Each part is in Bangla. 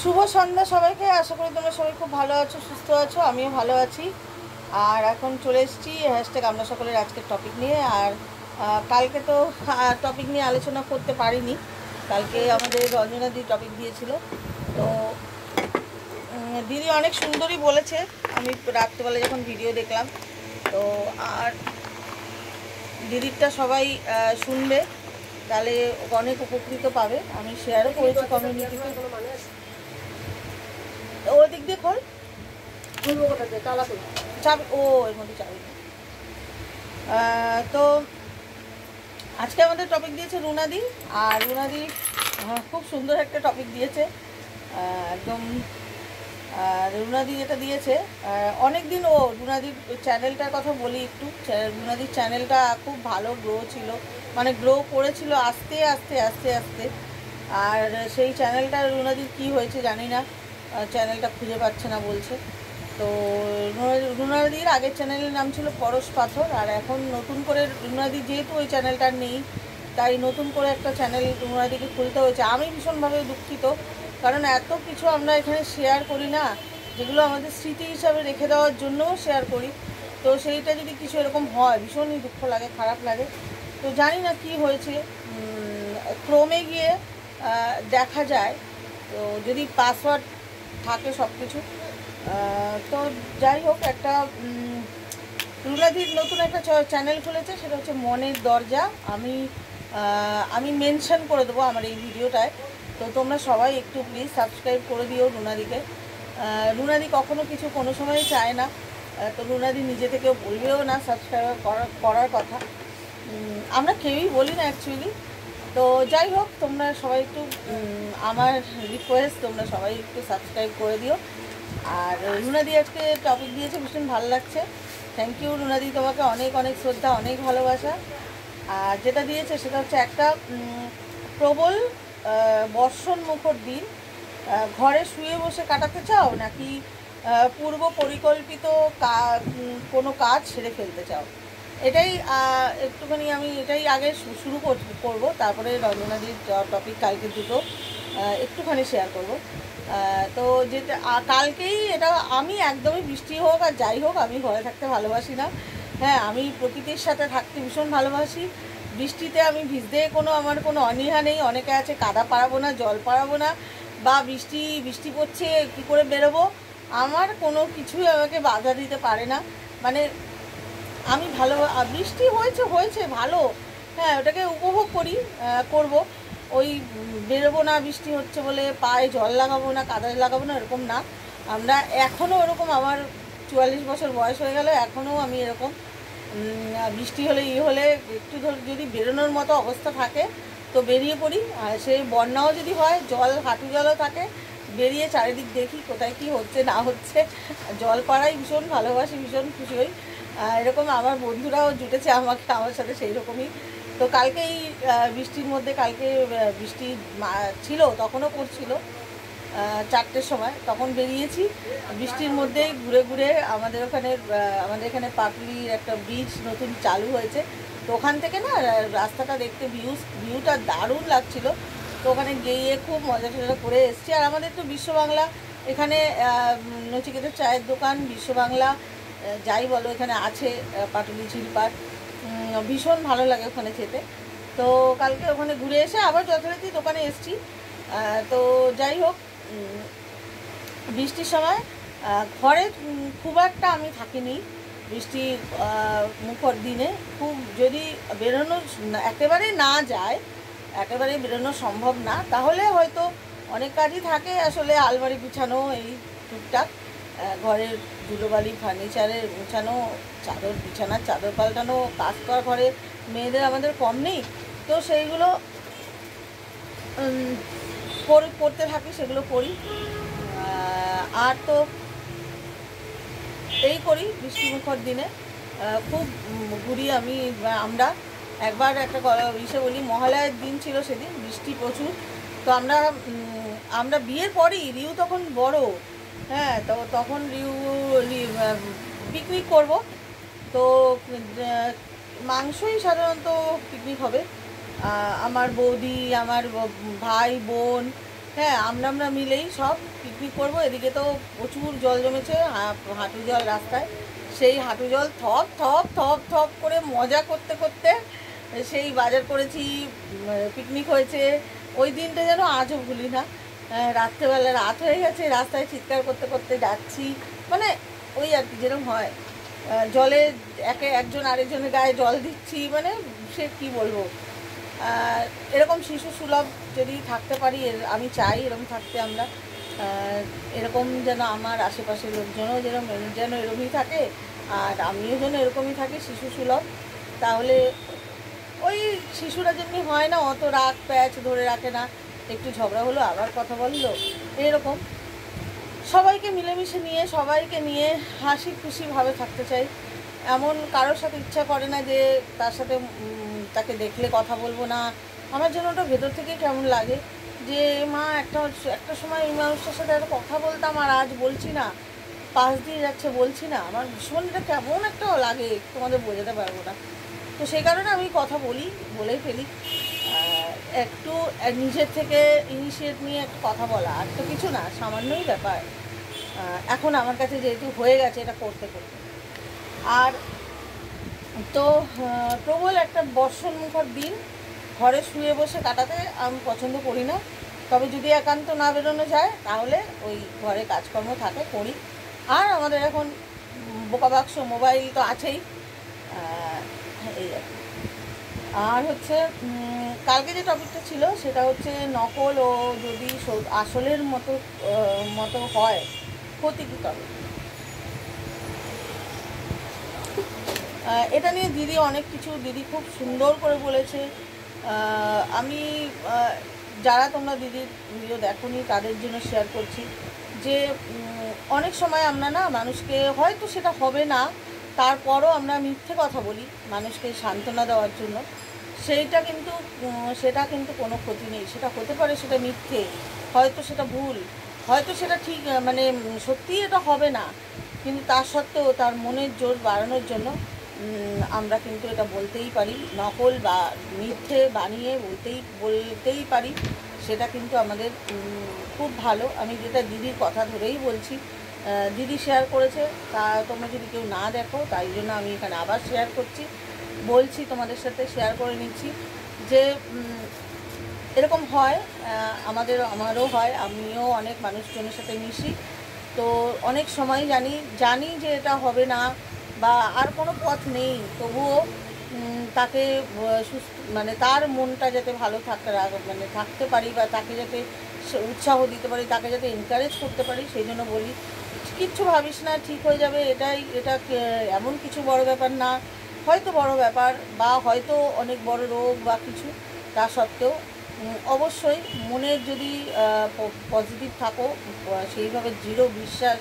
শুভ সন্ধ্যা সবাইকে। আশা করি তোমরা সবাই খুব ভালো আছো, সুস্থ আছো, আমিও ভালো আছি। আর এখন চলে এসেছি হ্যাশট্যাগ আমরা সকলের আজকের টপিক নিয়ে। আর কালকে তো টপিক নিয়ে আলোচনা করতে পারিনি। কালকে আমাদের রঞ্জনা দি টপিক দিয়েছিল, তো দিদি অনেক সুন্দরই বলেছে। আমি রাত্রেবেলা যখন ভিডিও দেখলাম, তো আর দিদিরটা সবাই শুনবে, তাহলে অনেক উপকৃত পাবে। আমি শেয়ারও করেছি কমিউনিটিতে। ওই দিক দিয়ে খোল, চাবি ও এর মধ্যে চাবি। তো আজকে আমাদের টপিক দিয়েছে রুনাদি। আর রুনাদি খুব সুন্দর একটা টপিক দিয়েছে একদম। রুনাদি যেটা দিয়েছে, অনেক দিন রুনাদির চ্যানেলটার কথা বলি একটু। রুনাদির চ্যানেলটা খুব ভালো গ্রো ছিল, মানে গ্রো করেছিল আস্তে আস্তে আস্তে আস্তে। আর সেই চ্যানেলটা রুনাদির কী হয়েছে জানি না, চ্যানেলটা খুঁজে পাচ্ছে না বলছে। তো রুনাদির আগের চ্যানেলের নাম ছিল পরশ পাথর। আর এখন নতুন করে রুনাদি যেহেতু ওই চ্যানেলটা নেই, তাই নতুন করে একটা চ্যানেল রুনাদিকে খুলতে হয়েছে। আমি ভীষণভাবে দুঃখিত, কারণ এত কিছু আমরা এখানে শেয়ার করি না, যেগুলো আমাদের স্মৃতি হিসাবে রেখে দেওয়ার জন্যও শেয়ার করি। তো সেইটা যদি কিছু এরকম হয়, ভীষণই দুঃখ লাগে, খারাপ লাগে। তো জানি না কি হয়েছে, ক্রমে গিয়ে দেখা যায়। তো যদি পাসওয়ার্ড থাকে সব কিছু, তো যাই হোক, একটা রুনাদির নতুন একটা চ্যানেল খুলেছে, সেটা হচ্ছে মনের দরজা। আমি মেনশন করে দেবো আমার এই ভিডিওটায়। তো তোমরা সবাই একটু প্লিজ সাবস্ক্রাইব করে দিও রুনাদিকে। রুনাদি কখনো কিছু কোনো সময়ই চায় না, তো রুনাদি নিজে থেকেও বলবেও না সাবস্ক্রাইব করার কথা। আমরা কেউই বলি না অ্যাকচুয়ালি। তো যাই হোক, তোমরা সবাই একটু আমার রিকোয়েস্ট, তোমরা সবাই একটু সাবস্ক্রাইব করে দিও। আর রুনাদি আজকে টপিক দিয়েছে, ভীষণ ভালো লাগছে। থ্যাংক ইউ রুনাদি, তোমাকে অনেক অনেক শ্রদ্ধা, অনেক ভালোবাসা। আর যেটা দিয়েছে সেটা হচ্ছে একটা প্রবল বর্ষণ মুখর দিন ঘরে শুয়ে বসে কাটাতে চাও, নাকি পূর্ব পরিকল্পিত কোনো কাজ সেরে ফেলতে চাও। এটাই একটুখানি আমি এটাই আগে শুরু করব, তারপরে রঞ্জনাদির টপিক কালকে দুটো একটুখানি শেয়ার করব। তো যেটা কালকেই এটা, আমি একদমই বৃষ্টি হোক আর যাই হোক, আমি ঘরে থাকতে ভালোবাসি না। হ্যাঁ, আমি প্রকৃতির সাথে থাকতে ভীষণ ভালোবাসি। বৃষ্টিতে আমি ভিজতে আমার কোনো অনীহা নেই। অনেকে আছে কাদা পাড়াবো না, জল পাড়াবো না, বা বৃষ্টি পড়ছে কী করে বেরোবো, আমার কোনো কিছুই আমাকে বাধা দিতে পারে না। মানে আমি ভালো, বৃষ্টি হয়েছে ভালো, হ্যাঁ ওটাকে উপভোগ করব। ওই বেরোবো না বৃষ্টি হচ্ছে বলে পায়ে জল লাগাবো না, কাদা লাগাবো না, এরকম না। আমরা এখনও ওরকম, আমার 44 বছর বয়স হয়ে গেল, এখনও আমি এরকম। বৃষ্টি হলে হলে একটু যদি বেরোনোর মতো অবস্থা থাকে তো বেরিয়ে পড়ি। আর সেই বন্যাও যদি হয়, হাঁটু জলও থাকে, বেরিয়ে চারিদিক দেখি কোথায় কি হচ্ছে না হচ্ছে। জল পাড়াই ভীষণ ভালোবাসি, ভীষণ খুশি হই। এরকম আমার বন্ধুরাও জুটেছে আমার সাথে সেই রকমই। তো কালকেই বৃষ্টির মধ্যে, কালকে বৃষ্টি ছিল, তখনও পড়ছিল 4টের সময়, তখন বেরিয়েছি বৃষ্টির মধ্যেই ঘুরে ঘুরে। আমাদের এখানে পাটুলির একটা ব্রিজ নতুন চালু হয়েছে, তো ওখান থেকে না রাস্তাটা দেখতে ভিউটা দারুণ লাগছিল। তো ওখানে গিয়ে খুব মজা টজা করে এসেছি। আর আমাদের তো বিশ্ববাংলা এখানে নচিকেতের চায়ের দোকান, বিশ্ববাংলা যাই বলো এখানে আছে, পাটুলি ঝিলপাট, ভীষণ ভালো লাগে ওখানে খেতে। তো কালকে ওখানে ঘুরে এসে আবার যথারীতি দোকানে এসেছি। তো যাই হোক, বৃষ্টির সময় ঘরে খুব একটা আমি থাকিনি। বৃষ্টি মুখর দিনে খুব যদি বেরোনো একেবারে না যায়, একেবারে বেরোনো সম্ভব না, তাহলে হয়তো অনেক কাজই থাকে আসলে, আলমারি গুছানো, এই টুকটাক ঘরের ধুলোবালি ফার্নিচারের গুছানো, বিছানার চাদর পাল্টানো, কাজ তো আর ঘরে মেয়েদের আমাদের কম নেই। তো সেইগুলো করতে থাকি, সেগুলো করি। আর তো এই করি বৃষ্টিমুখর দিনে, খুব ঘুরি আমরা। একবার একটা বলি, মহালয়ার দিন ছিল সেদিন, বৃষ্টি প্রচুর। তো আমরা বিয়ের পরই, রিউ তখন বড়, হ্যাঁ, তো তখন রিউ পিকনিক করব। তো মাংসই সাধারণত পিকনিক হবে। আমার বৌদি, আমার ভাই বোন, হ্যাঁ, আমরা মিলেই সব পিকনিক করবো। এদিকে তো প্রচুর জল জমেছে, হাঁটু জল রাস্তায়। সেই হাঁটু জল থপ থপ থপ থপ করে মজা করতে করতে সেই বাজার করেছি, পিকনিক হয়েছে। ওই দিনটা যেন আজও ভুলি না। রাত্রেবেলা রাত হয়ে গেছে, রাস্তায় চিৎকার করতে করতে যাচ্ছি, মানে ওই আর কি যেরকম হয়। জলে একজন আরেকজনের গায়ে জল দিচ্ছি, মানে সে কি বলবো। এরকম শিশু সুলভ যদি থাকতে পারি, আমি চাই এরকম থাকতে আমরা। এরকম যেন আমার আশেপাশের লোকজনও যেন এরকমই থাকে, আর আমিও যেন এরকমই থাকি শিশু সুলভ। তাহলে ওই শিশুরা যেমনি হয় না, অত রাগ প্যাচ ধরে রাখে না, একটু ঝগড়া হলো আবার কথা বললো, এরকম সবাইকে মিলেমিশে নিয়ে সবাইকে নিয়ে হাসি খুশিভাবে থাকতে চাই। এমন কারোর সাথে ইচ্ছা করে না যে তার সাথে তাকে দেখলে কথা বলবো না। আমার জন্য ওটা ভেতর থেকে কেমন লাগে যে মা একটা সময় এই মানুষটার সাথে একটা কথা বলতাম, আর আজ বলছি না, পাশ দিয়ে যাচ্ছে বলছি না। আমার ভীষণ এটা কেমন একটা লাগে, তোমাদের বোঝাতে পারবো না। তো সেই কারণে আমি কথা বলেই ফেলি। একটু নিজের থেকে ইনিশিয়েট নিয়ে একটা কথা বলা, আর তো কিছু না, সামান্যই ব্যাপার। এখন আমার কাছে যেহেতু হয়ে গেছে এটা করতে করতে। আর তো প্রবল একটা বর্ষণমুখর দিন ঘরে শুয়ে বসে কাটাতে আমি পছন্দ করি না। তবে যদি একান্ত না বেরোনো যায় তাহলে ওই ঘরে কাজকর্ম থাকে, করি। আর আমাদের এখন বোকা বাক্স মোবাইল তো আছেই, এই আর কি। আর হচ্ছে কালকে যে টপিকটা ছিল সেটা হচ্ছে নকল ও যদি আসলের মতো হয় ক্ষতি কী তবে। এটা নিয়ে দিদি খুব সুন্দর করে বলেছে। আমি যারা তোমরা দিদির ভিডিও দেখোনি তাদের জন্য শেয়ার করছি যে অনেক সময় আমরা না মানুষকে, হয়তো সেটা হবে না, তারপরও আমরা মিথ্যে কথা বলি মানুষকে সান্ত্বনা দেওয়ার জন্য। সেটা কিন্তু কোনো ক্ষতি নেই। সেটা হতে পারে সেটা মিথ্যে, হয়তো সেটা ভুল, হয়তো সেটা ঠিক, মানে সত্যিই এটা হবে না, কিন্তু তার সত্ত্বেও তার মনের জোর বাড়ানোর জন্য আমরা কিন্তু এটা বলতেই পারি, নকল বা মিথ্যে বানিয়ে বলতেই পারি। সেটা কিন্তু আমাদের খুব ভালো। আমি যেটা দিদির কথা ধরেই বলছি, দিদি শেয়ার করেছে, তা তোমরা যদি কেউ না দেখো তাই জন্য আমি এখানে আবার শেয়ার করছি, বলছি, তোমাদের সাথে শেয়ার করে নিচ্ছি যে এরকম হয়। আমারও হয়, আমিও অনেক মানুষজনের সাথে মিশি। তো অনেক সময় জানি যে এটা হবে না বা আর কোনো পথ নেই, তবুও তাকে মানে তার মনটা যাতে ভালো থাকতে পারি, বা তাকে যাতে উৎসাহ দিতে পারি, তাকে যাতে এনকারেজ করতে পারি, সেই জন্য বলি কিচ্ছু ভাবিস না, ঠিক হয়ে যাবে। এটা এমন কিছু বড় ব্যাপার না, হয়তো বড় ব্যাপার বা হয়তো অনেক বড় রোগ বা কিছু, তা সত্ত্বেও অবশ্যই মনের যদি পজিটিভ থাকো, সেইভাবে দৃঢ় বিশ্বাস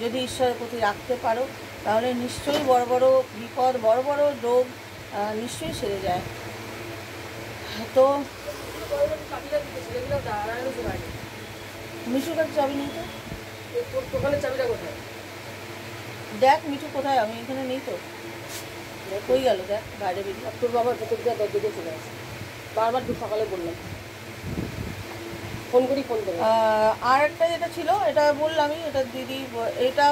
যদি ঈশ্বরের প্রতি রাখতে পারো, তাহলে নিশ্চয়ই বড় বড় বিপদ, বড় বড় রোগ নিশ্চয়ই সেরে যায়। তো মিঠুর কাছে চাবি নেই তো, দোকানের চাবিটা কোথায় দেখ, মিঠু কোথায়, আমি এখানে নেই তো, কই গেল দেখ, বাইরে বেরিয়ে। তোর বাবার ভিতর দিয়ে দরজা চলে আসে, বারবার সকালে বললাম ফোন করে। আর একটা যেটা ছিল এটা বললামই, এটা দিদি, এটা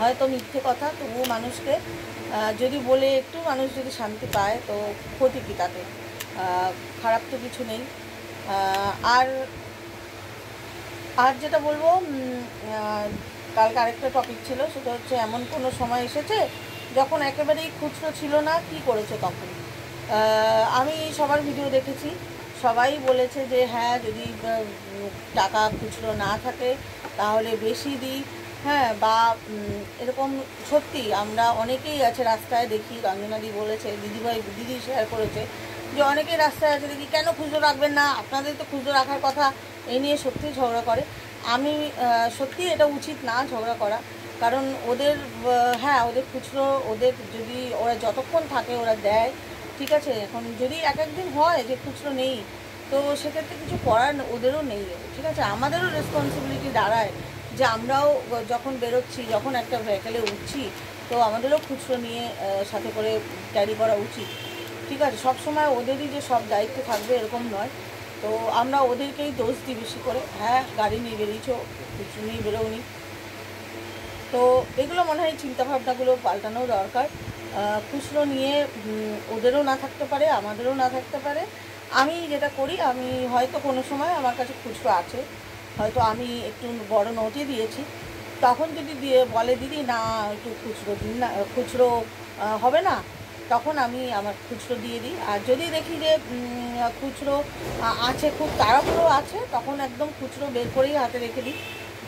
হয়তো মিথ্যে কথা, তবুও মানুষকে যদি বলে একটু মানুষ যদি শান্তি পায় তো ক্ষতি কী তাতে, খারাপ তো কিছু নেই। আর যেটা বলবো, কালকে আরেকটা টপিক ছিল, সেটা হচ্ছে এমন কোনো সময় এসেছে যখন একেবারেই খুচরো ছিল না, কি করেছে তখন। আমি সবার ভিডিও দেখেছি, সবাই বলেছে যে হ্যাঁ, যদি টাকা খুচরো না থাকে তাহলে বেশি দিই, হ্যাঁ, বা এরকম সত্যি আমরা অনেকেই আছে রাস্তায় দেখি, রঞ্জনাদি বলেছে, দিদি শেয়ার করেছে যে অনেকেই রাস্তায় আছে দেখি, কেন খুচরো রাখবেন না, আপনাদের তো খুচরো রাখার কথা, এই নিয়ে সত্যিই ঝগড়া করে। আমি সত্যি এটা উচিত না ঝগড়া করা, কারণ ওদের খুচরো, ওদের যদি ওরা যতক্ষণ থাকে ওরা দেয়, ঠিক আছে। এখন যদি একদিন হয় যে খুচরো নেই, তো সেক্ষেত্রে কিছু করার ওদেরও নেই, ঠিক আছে। আমাদেরও রেসপন্সিবিলিটি দাঁড়ায় যে আমরাও যখন বেরোচ্ছি, যখন একটা ভেহিকেলে উঠছি, তো আমাদেরও খুচরো নিয়ে সাথে করে ক্যারি করা উচিত, ঠিক আছে। সবসময় ওদেরই যে সব দায়িত্ব থাকবে এরকম নয়। তো তো আমরা ওদেরকেই দোষ দিই বেশি করে, হ্যাঁ গাড়ি নিয়ে বেরিয়েছো, খুচরো নিয়ে বেরোনি। তো এগুলো মনে হয় চিন্তাভাবনাগুলো পাল্টানো দরকার। খুচরো নিয়ে ওদেরও না থাকতে পারে, আমাদেরও না থাকতে পারে। আমি যেটা করি, আমি হয়তো কোনো সময় আমার কাছে খুচরো আছে, হয়তো আমি একটু বড় নোটই দিয়েছি, তখন যদি দিয়ে বলে দিদি না একটু খুচরো দিন না, খুচরো হবে না, তখন আমি আমার খুচরো দিয়ে দিই। আর যদি দেখি যে খুচরো আছে, খুব তাড়াহুড়ো আছে, তখন একদম খুচরো বের করেই হাতে রেখে দিই,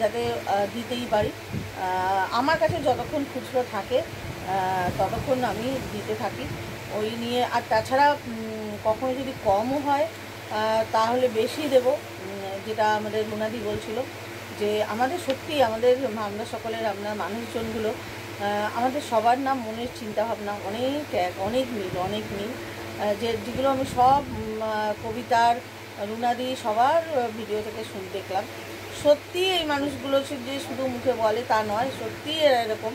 যাতে দিতেই পারি। আমার কাছে যতক্ষণ খুচরো থাকে ততক্ষণ আমি দিতে থাকি ওই নিয়ে। আর তাছাড়া কখনো যদি কমও হয় তাহলে বেশি দেব। যেটা আমাদের রুনাদি বলছিল যে আমাদের সত্যি আমরা সকলের, আমরা মানুষজনগুলো, আমাদের সবার না মনের চিন্তাভাবনা অনেক মিল। যেগুলো আমি সব কবিতার, রুনাদি সবার ভিডিও থেকে দেখলাম। সত্যি এই মানুষগুলো যে শুধু মুখে বলে তা নয়, সত্যি এরা এরকম।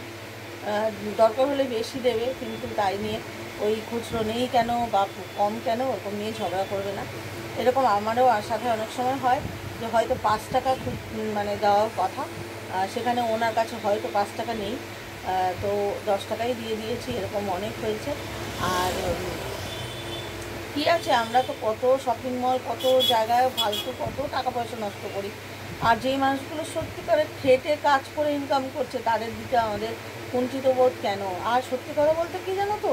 দরকার হলে বেশি দেবে, কিন্তু তাই নিয়ে ওই খুচরো নেই কেন বা কম কেন ওরকম নিয়ে ঝগড়া করবে না। এরকম আমারও সাথে অনেক সময় হয় যে হয়তো 5 টাকা মানে দেওয়ার কথা, সেখানে ওনার কাছে হয়তো 5 টাকা নেই, তো 10 টাকাই দিয়ে দিয়েছি, এরকম অনেক হয়েছে। আর কী আছে, আমরা তো কত শপিং মল, কত জায়গায় ফালতু কত টাকা পয়সা নষ্ট করি। আর যেই মানুষগুলো সত্যিকারে খেটে কাজ করে ইনকাম করছে তাদের দিকে আমাদের কুণ্ঠিত বোধ কেন? আর সত্যি কথা বলতে কী জানো তো,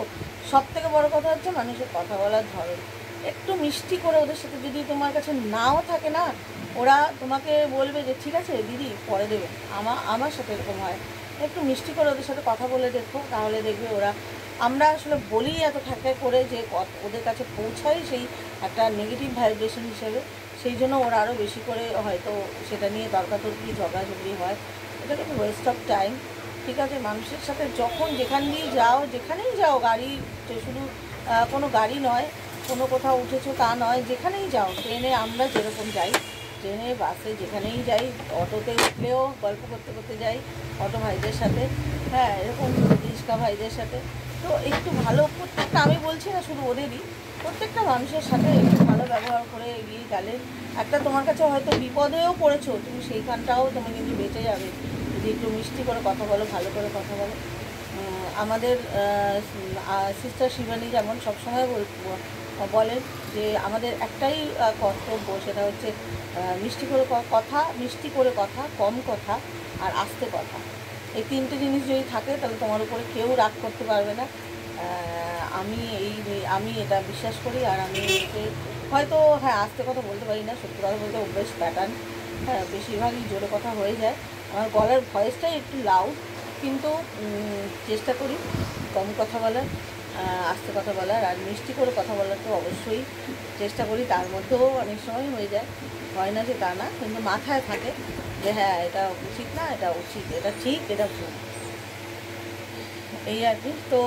সবথেকে বড় কথা হচ্ছে মানুষের কথা বলার ধরন। একটু মিষ্টি করে ওদের সাথে, যদি তোমার কাছে নাও থাকে না, ওরা তোমাকে বলবে যে ঠিক আছে দিদি পরে দেবে। আমার সাথে এরকম হয়। একটু মিষ্টি করে ওদের সাথে কথা বলে দেখো, তাহলে দেখবে ওরা, আমরা আসলে বলি এত ঠাট্টা করে যে ওদের কাছে পৌঁছাই সেই একটা নেগেটিভ ভাইব্রেশন হিসেবে, সেই জন্য ওরা আরও বেশি করে হয়তো সেটা নিয়ে তর্কাতর্কি ঝগড়াঝগড়ি হয়। এটা কিন্তু ওয়েস্ট অফ টাইম। ঠিক আছে, মানুষের সাথে যখন যেখানেই যাও, গাড়ি শুধু কোনো গাড়ি নয়, কোনো কোথাও উঠেছো তা নয়, যেখানেই যাও, ট্রেনে আমরা যেরকম যাই, ট্রেনে বাসে যেখানেই যাই, অটোতে উঠলেও গল্প করতে করতে যাই অটো ভাইদের সাথে, হ্যাঁ এরকম রিক্সা ভাইদের সাথে। তো একটু ভালো, প্রত্যেকটা, আমি বলছি না শুধু ওদেরই, প্রত্যেকটা মানুষের সাথে একটু ভালো ব্যবহার করে এগিয়ে গেলে একটা, তোমার কাছে হয়তো বিপদেও পড়েছো, তুমি সেইখানটাও তুমি কিন্তু বেঁচে যাবে যদি একটু মিষ্টি করে কথা বলো, ভালো করে কথা বলো। আমাদের সিস্টার শিবানী যেমন সবসময় বলেন যে আমাদের একটাই কর্তব্য, সেটা হচ্ছে মিষ্টি করে কথা, কম কথা আর আস্তে কথা। এই 3টে জিনিস যদি থাকে তাহলে তোমার উপরে কেউ রাগ করতে পারবে না। আমি এটা বিশ্বাস করি। আর আমি হয়তো হ্যাঁ আস্তে কথা বলতে পারি না, সত্যি কথা বলতে অভ্যেস প্যাটার্ন, হ্যাঁ বেশিরভাগই জোরে কথা হয়ে যায়। আমার গলার ভয়েসটাই একটু লাউড, কিন্তু চেষ্টা করি কম কথা বলার, আস্তে কথা বলার, আর মিষ্টি করে কথা বলার তো অবশ্যই চেষ্টা করি। তার মধ্যেও অনেক সময় হয়ে যায়, হয় না যে তা না, কিন্তু মাথায় থাকে যে হ্যাঁ এটা উচিত না, এটা উচিত, এটা ঠিক, এটা ভুল, এই আর কি। তো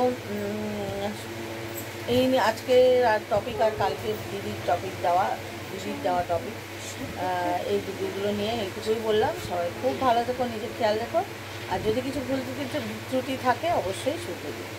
এই নিয়ে আজকে আর টপিক, আর কালকে দিদির দেওয়া টপিক, এই দুটোগুলো নিয়ে এইটুকুই বললাম। সবাই খুব ভালো থেকো, নিজের খেয়াল রেখো, আর যদি কিছু ভুল ত্রুটি থাকে অবশ্যই শুধরে দিই।